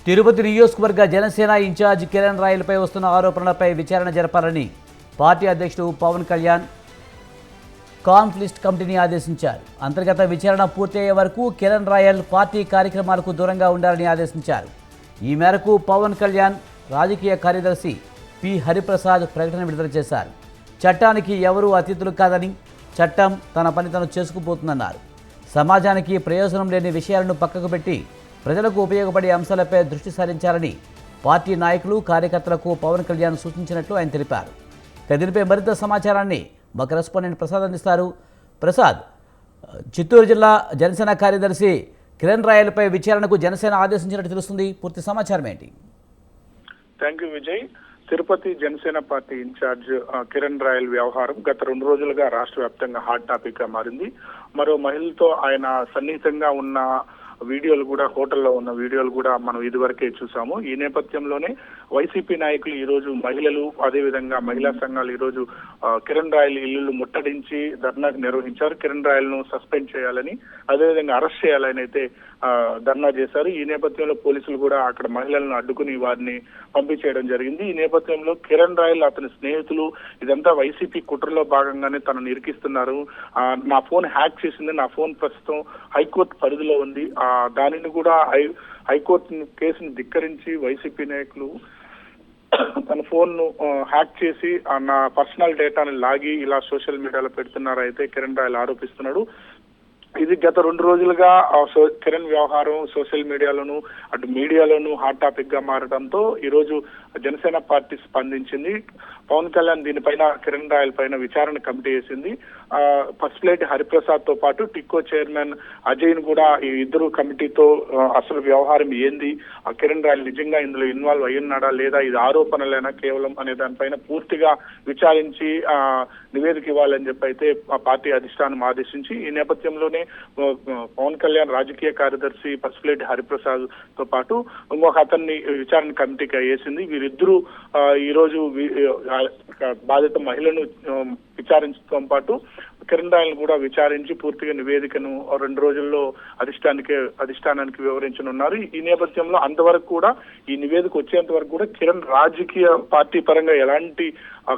తిరుపతి నియోజకవర్గ జనసేన ఇన్ఛార్జ్ కిరణ్ రాయలపై వస్తున్న ఆరోపణలపై విచారణ జరపాలని పార్టీ అధ్యక్షుడు పవన్ కళ్యాణ్ కాన్ఫ్లిక్ట్ కమిటీని ఆదేశించారు. అంతర్గత విచారణ పూర్తయ్యే వరకు కిరణ్ రాయల్ పార్టీ కార్యక్రమాలకు దూరంగా ఉండాలని ఆదేశించారు. ఈ మేరకు పవన్ కళ్యాణ్ రాజకీయ కార్యదర్శి పి హరిప్రసాద్ ప్రకటన విడుదల చేశారు. చట్టానికి ఎవరూ అతిథులు కాదని, చట్టం తన పని తను చేసుకుపోతుందన్నారు. సమాజానికి ప్రయోజనం లేని విషయాలను పక్కకు పెట్టి ప్రజలకు ఉపయోగపడే అంశాలపై దృష్టి సారించాలని పార్టీ నాయకులు, కార్యకర్తలకు పవన్ కళ్యాణ్ సూచించినట్లు ఆయన తెలిపారు. దీనిపై మరింత సమాచారాన్ని మా కరెస్పాండెంట్ ప్రసాద్ అందిస్తారు. ప్రసాద్, చిత్తూరు జిల్లా జనసేన కార్యదర్శి కిరణ్ రాయలపై విచారణకు జనసేన ఆదేశించినట్టు తెలుస్తుంది. పూర్తి సమాచారం ఏంటి? Thank you Vijay. Tirupati Janasena party incharge Kiran Royal వ్యవహారం గత 2 రోజులుగా రాష్ట్ర వ్యాప్తంగా హాట్ టాపిక్ గా మారింది. మరో మహిళతో ఆయన సన్నిహితంగా ఉన్న వీడియోలు కూడా, హోటల్లో ఉన్న వీడియోలు కూడా మనం ఇదివరకే చూసాము. ఈ నేపథ్యంలోనే వైసీపీ నాయకులు ఈ రోజు, మహిళలు, అదేవిధంగా మహిళా సంఘాలు ఈ రోజు కిరణ్ రాయల్ ఇల్లు ముట్టడించి ధర్నా నిర్వహించారు. కిరణ్ రాయల్ ను సస్పెండ్ చేయాలని, అదేవిధంగా అరెస్ట్ చేయాలని అయితే ధర్నా చేశారు. ఈ నేపథ్యంలో పోలీసులు కూడా అక్కడ మహిళలను అడ్డుకుని వారిని పంపించేయడం జరిగింది. ఈ నేపథ్యంలో కిరణ్ రాయల్, అతని స్నేహితులు ఇదంతా వైసీపీ కుట్రలో భాగంగానే తనను ఇరికిస్తున్నారు, నా ఫోన్ హ్యాక్ చేసింది, నా ఫోన్ ప్రస్తుతం హైకోర్టు పరిధిలో ఉంది, దానిని కూడా హైకోర్టు కేసును ధిక్కరించి వైసీపీ నాయకులు తన ఫోన్ ను హ్యాక్ చేసి నా పర్సనల్ డేటాను లాగి ఇలా సోషల్ మీడియాలో పెడుతున్నారు అయితే కిరణ్ రాయల్ ఆరోపిస్తున్నాడు. ఇది గత 2 రోజులుగా కిరణ్ వ్యవహారం సోషల్ మీడియాలోను, అటు మీడియాలోను హాట్ టాపిక్ గా మారడంతో ఈ రోజు జనసేన పార్టీ స్పందించింది. పవన్ కళ్యాణ్ దీనిపైన, కిరణ్ రాయల్ పైన విచారణ కమిటీ వేసింది. పసుపులేటి హరిప్రసాద్ తో పాటు టిక్కో చైర్మన్ అజయ్ ను కూడా ఈ ఇద్దరు కమిటీతో అసలు వ్యవహారం ఏంది, కిరణ్ రాయల్ నిజంగా ఇందులో ఇన్వాల్వ్ అయ్యున్నాడా లేదా, ఇది ఆరోపణలేనా కేవలం అనే దానిపైన పూర్తిగా విచారించి నివేదిక ఇవ్వాలని చెప్పి అయితే ఆ పార్టీ అధిష్టానం ఆదేశించి, ఈ నేపథ్యంలోనే పవన్ కళ్యాణ్ రాజకీయ కార్యదర్శి పసుపులేటి హరిప్రసాద్ తో పాటు ఇంకొక అతన్ని విచారణ కమిటీకి వేసింది. వీరిద్దరూ ఈ రోజు బాధిత మహిళను విచారించడంతో పాటు కిరణ్ రాయల్ కూడా విచారించి పూర్తిగా నివేదికను 2 రోజుల్లో అధిష్టానానికి వివరించనున్నారు. ఈ నేపథ్యంలో అంతవరకు కూడా, ఈ నివేదిక వచ్చేంత వరకు కూడా కిరణ్ రాజకీయ పార్టీ పరంగా ఎలాంటి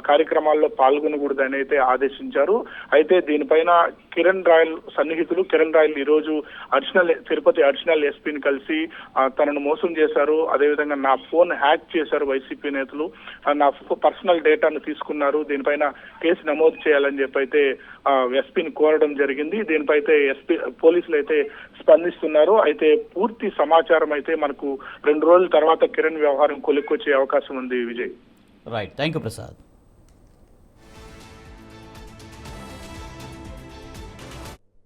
కార్యక్రమాల్లో పాల్గొనకూడదు అని అయితే ఆదేశించారు. అయితే దీనిపైన కిరణ్ రాయల్ సన్నిహితులు, కిరణ్ రాయల్ ఈ రోజు తిరుపతి అడిషనల్ ఎస్పీని కలిసి తనను మోసం చేశారు, అదేవిధంగా నా ఫోన్ హ్యాక్ చేశారు వైసీపీ నేతలు, నా పర్సనల్ డేటాను తీసుకున్నారు, దీనిపైన కేసు నమోదు చేయాలని చెప్పి అయితే ఎస్పీని కోరడం జరిగింది. దీనిపై అయితే పోలీసులు అయితే స్పందిస్తున్నారు. అయితే పూర్తి సమాచారం అయితే మనకు 2 రోజుల తర్వాత కిరణ్ వ్యవహారం కొలిక్కొచ్చే అవకాశం ఉంది Vijay. Right, thank you Prasad.